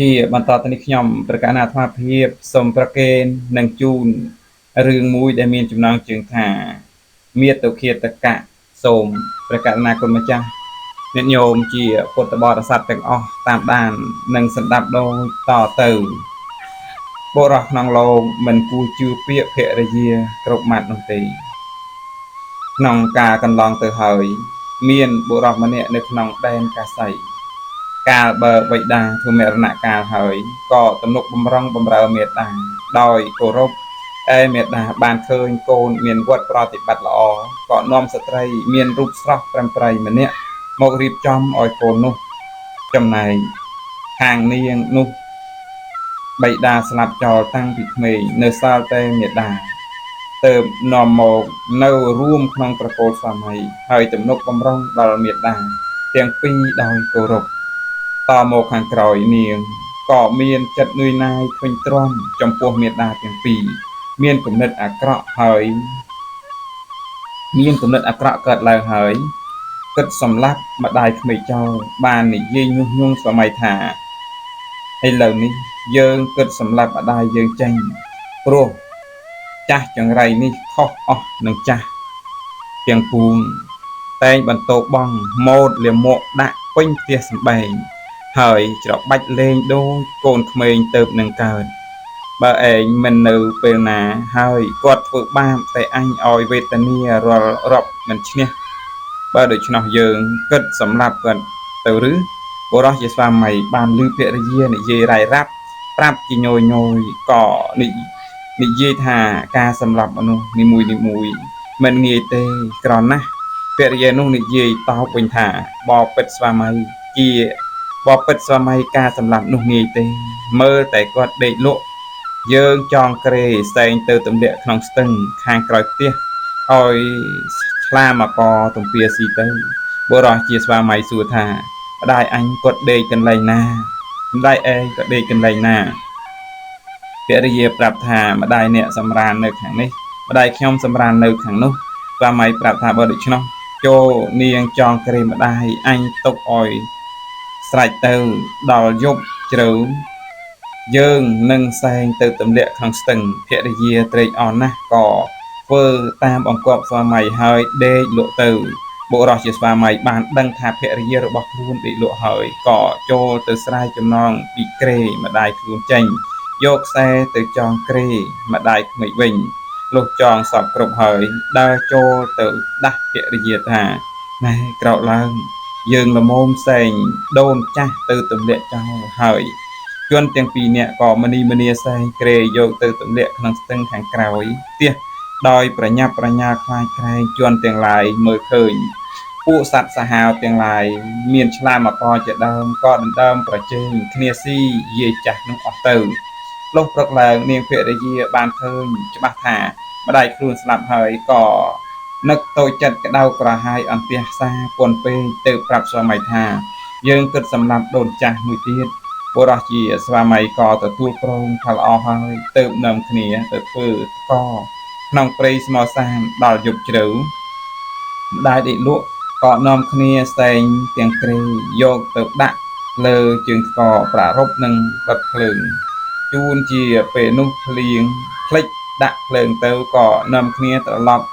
ជាបន្តទៅនេះខ្ញុំប្រកាសអាត្មាភាពសូមប្រកេននឹងជូនរឿងមួយដែលមានចំណងជើងថាមាតុឃាតកៈសូមប្រកាសណាគុណម្ចាស់ញាតិញោមជាពុទ្ធបរិស័ទទាំងអស់តាមដាននិងសន្តាប់ដូចតទៅបុរសក្នុងលោកមិនគួរជឿពាក្យភរិយាគ្រប់ម៉ាត់នោះទេក្នុងការកន្លងទៅហើយមានបុរសម្នាក់នៅក្នុងដែនកាសីកាលបើបិតាធ្វើមរណកាលហើយក៏ទំនុកបំរុងបំរើមេត្តាដោយគោរពមេត្តាបានឃើញកូនមានវត្តប្រតិបត្តិល្អក៏នាំស្ត្រីមានរូបស្រស់ត្រឹមត្រូវម្នាក់មករៀបចំឲ្យកូននោះចំណែកខាងនាងនោះបិតាស្លាប់ចោលតាំងពីក្មេងនៅសល់តែមេត្តាទើបនាំមកនៅរួមក្នុងប្រកូលស្វាមីហើយទំនុកបំរុងដល់មេត្តាទាំងពីរដោយគោរពតមកខាងក្រោយនាងក៏មានចិត្តនឿយណាយធុញទ្រាន់ចំពោះមេត្តាទាំងពីរមានគំនិតអាក្រក់កើតឡើងហើយគិតសម្លាប់ម្ដាយក្មេកចោលបាននិយាយញុះញង់ស្វាមីថាឥឡូវនេះយើងគិតសម្លាប់ម្ដាយយើងចេញព្រោះចាស់ចង្រៃនេះខុសអស់នឹងចាស់ទាំងពួងតែងបន្ទោបងម៉ូតលាមកដាក់ពេញផ្ទះសម្បែងហើយច្របាច់លេងដូចកូនក្មេងទៅនឹងកើតបើឯងមិននៅពេលណាហើយគាត់ធ្វើបាបតែអញឲ្យវេទនារាល់រាប់មិនឈ្នះបើដូច្នោះយើងគិតសម្លាប់គាត់ទៅឬបុរសជាស្វាមីបានឮភរិយានិយាយរាយរាប់ប្រាប់ជាញយក៏និយាយថាការសម្លាប់មនុស្សនីមួយមិនងាយទេក្រណាស់ភរិយានោះនិយាយតបវិញថាបបិទ្ធស្វាមីការសម្លាប់នោះងាយទេមើលតែគាត់ដេកលក់យើងចងក្រេសែងទៅទម្លាក់ក្នុងស្ទឹងខាងក្រោយផ្ទះឲ្យឆ្លាមកទំពាស៊ីទៅបុរសជាស្វាមីសួរថាម្ដាយអញគាត់ដេកកន្លែងណាម្ដាយឯងក៏ដេកកន្លែងណាភរិយាប្រាប់ថាម្ដាយអ្នកសម្រាននៅខាងនេះម្ដាយខ្ញុំសម្រាននៅខាងនោះស្វាមីប្រាប់ថាបើដូច្នោះចូលនាងចងក្រេម្ដាយអញទុកឲ្យស្រេចទៅដល់យប់ជ្រៅយើងនឹងសែងទៅទម្លាក់ក្នុងស្ទឹងភរិយាត្រេកអរណាស់ក៏ធ្វើតាមបង្គាប់ស្វាមីហើយដេកលក់ទៅបុរសជាស្វាមីបានដឹងថាភរិយារបស់ខ្លួនដេកលក់ហើយក៏ចូលទៅស្រាយចំណងពីក្រេម្ដាយខ្លួនចេញយកខ្សែទៅចងក្រេម្ដាយក្មេកវិញលុះចងសពគ្រប់ហើយដើរចូលទៅដាស់ភរិយាថាណែក្រោកឡើងយើងល្មមផ្សេងដូនចាស់ទៅទម្លាក់ចោលហើយជនទាំងពីរនាក់ក៏មនីសែងក្រេយកទៅទម្លាក់ក្នុងស្ទឹងខាងក្រោយផ្ទះដោយប្រញាប់ប្រញាល់ខ្លាចក្រែងជនទាំងឡាយមើលឃើញពួកសត្វសាហាវទាំងឡាយមានឆ្លាមអកជាដើមក៏ដណ្ដើមប្រជែងគ្នាស៊ីយាយចាស់នោះអស់ទៅលុះព្រឹកឡើងនាងភរិយាបានឃើញច្បាស់ថាម្ដាយខ្លួនស្លាប់ហើយក៏នឹកតូចចិត្តក្តៅក្រហាយអន្ទះសាពន់ពេកទៅប្រាប់ស្វាមីថាយើងគិតសម្លាប់ដូនចាស់មួយទៀតបុរសជាស្វាមីក៏ទទួលព្រមថាល្អហើយទៅនាំគ្នាទៅធ្វើកក្នុងព្រៃស្មោសានដល់យប់ជ្រៅម្ដាយដេកលក់ក៏នាំគ្នាសែងទាំងក្រេយកទៅដាក់លើជើងស្គរប្រារព្ធនឹងបិទភ្លើងជួនជាពេលនោះភ្លៀងភ្លេចដាក់ភ្លើងទៅក៏នាំគ្នាត្រឡប់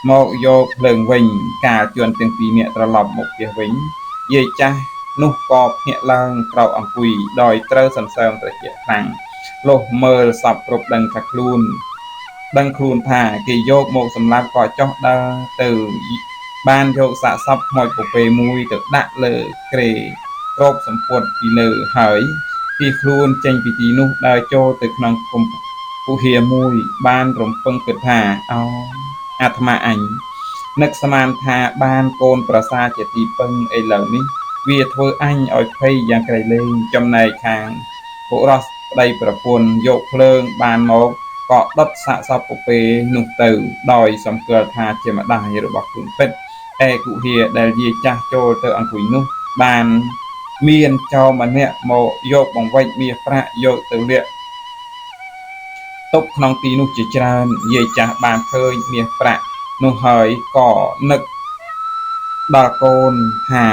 មកយកភ្លើងវិញកាលជនទាំងពីរនាក់ត្រឡប់មកផ្ទះវិញយាយចាស់នោះក៏ភ្ញាក់ឡើងក្រោកអង្គុយដោយត្រូវសន្សើមត្រជាក់ខ្លាំងលុះមើលសពគ្រប់ដឹងខ្លួនថាគេយកមកសម្លាប់ក៏ចុះដើរទៅបានយកសាកសពខ្មោចពពែមួយទៅដាក់លើក្រេគ្របសម្ពុតពីលើហើយពីខ្លួនចេញពីទីនោះដើរចូលទៅក្នុងគុហាមួយបានរំពឹងគិតថាអោអាត្មាអញនឹកស្មានថាបានកូនប្រសាជាទីពឹងឥឡូវនេះវាធ្វើអញឲ្យភ័យយ៉ាងក្រៃលែងចំណែកខាងបុរសប្តីប្រពន្ធយកភ្លើងបានមកក៏ដុតសាកសពពពែនោះទៅដោយសម្គាល់ថាជាម្ដាយរបស់ខ្លួនពិតឯគុហាដែលយាយចាស់ចូលទៅអង្គុយនោះបានមានចោរម្នាក់មកយកបង្វិចមាសប្រាក់យកទៅលាក់ទុកក្នុងទីនោះជាច្រើនយាយចាស់បានឃើញមាសប្រាក់នោះហើយក៏នឹកដល់កូនថា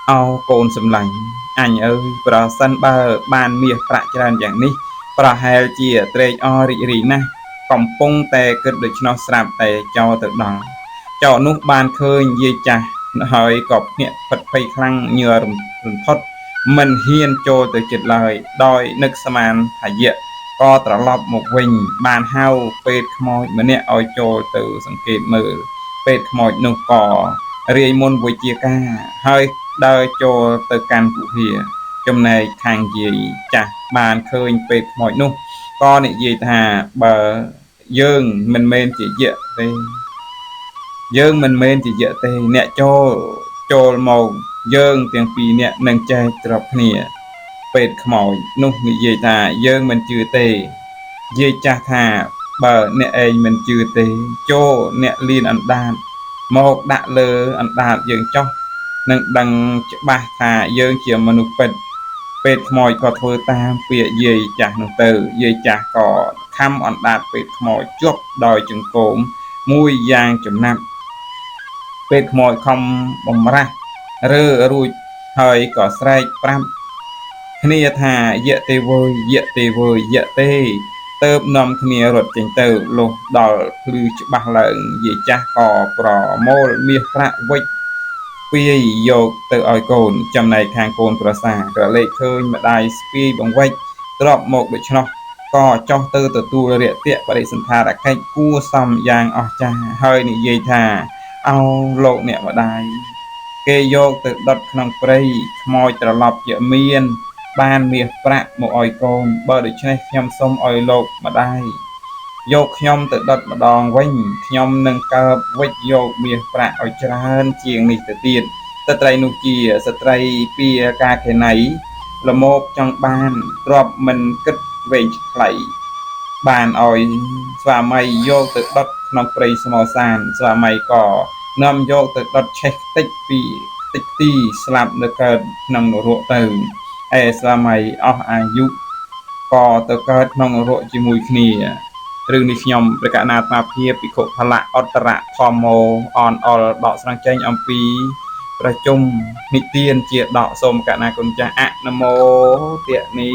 អោកូនសម្លាញ់ អញអើយប្រសិនបើបានមាសប្រាក់ច្រើនយ៉ាងនេះប្រហែលជាត្រេកអររីករាយណាស់កំពុងតែគិតដូច្នោះស្រាប់តែចោលទៅដល់ចោលនោះបានឃើញយាយចាស់ហើយក៏ភ្ញាក់ពិតភ័យខ្លាំងញ័ររន្ធត់មិនហ៊ានចូលទៅជិតឡើយដោយនឹកស្មានថាយៈក៏ត្រឡប់មកវិញបានហៅពេទ្យខ្មោចម្នាក់ឲ្យចូលទៅសង្កេតមើលពេទ្យខ្មោចនោះក៏រាយមុនវិជាការហើយដើរចូលទៅកាន់គុហាចំណែកខាងយាយចាស់បានឃើញពេទ្យខ្មោចនោះក៏និយាយថាបើយើងមិនមែនជាយៈទេអ្នកចូលមកយើងទាំងពីរនាក់នឹងចែកទ្រព្យគ្នាពេទ្យខ្មោចនោះនិយាយថាយើងមិនជឿទេយាយចាស់ថាបើអ្នកឯងមិនជឿទេចូលអ្នកលៀនអណ្ដាតមកដាក់លើអណ្ដាតយើងចុះនឹងដឹងច្បាស់ថាយើងជាមនុស្សពិតពេទ្យខ្មោចក៏ធ្វើតាមពាក្យយាយចាស់នោះទៅយាយចាស់ក៏ខំអណ្ដាតពេទ្យខ្មោចជាប់ដោយចង្កូមមួយយ៉ាងចំណាប់ពេទ្យខ្មោចខំបំរាស់រើរួចហើយក៏ស្រែកប្រាប់គ្នាថាយៈទេវើយយៈទេវើយយៈទេទៅនាំគ្នារត់ចេញទៅលុះដល់ភ្លឺច្បាស់ឡើងយាយចាស់ក៏ប្រមូលមាសប្រាក់វិចស្ពាយយកទៅឲ្យកូនចំណែកខាងកូនប្រសាក៏លេចឃើញម្ដាយស្ពាយបង្វិចទ្របមកដូច្នោះក៏ចុះទៅទទួលរាជបរិសន្ធារកិច្ចគួសមយ៉ាងអស្ចារ្យហើយនិយាយថាអោលោកអ្នកម្ដាយគេយកទៅដុតក្នុងព្រៃខ្មោចត្រឡប់ជាមានបានមាសប្រាក់មកឲ្យកូនបើដូច្នេះខ្ញុំសូមឲ្យលោកម្ដាយយកខ្ញុំទៅដុតម្ដងវិញខ្ញុំនឹងកើបវិចយកមាសប្រាក់ឲ្យច្រើនជាងនេះទៅទៀតស្ត្រីនោះជាស្ត្រីពីការខេណៃល្មោកចង់បានទ្របមិនគិតវែងខ្លីបានឲ្យស្វាមីយកទៅដុតក្នុងព្រៃស្មោសានស្វាមីក៏នាំយកទៅដុតឆេះតិចទីស្លាប់នៅកើតក្នុងនរកទៅឯស្វាមីអស់អាយុក៏ទៅកើតក្នុងនរកជាមួយគ្នារឿងនេះខ្ញុំព្រះកណាអាត្មាភាពភិក្ខុផលៈអត្តរៈធម្មោអនអលដកស្រង់ចេញអំពីប្រជុំនិទានជាដកសូមកណាគុណចាស់អនុមោទនី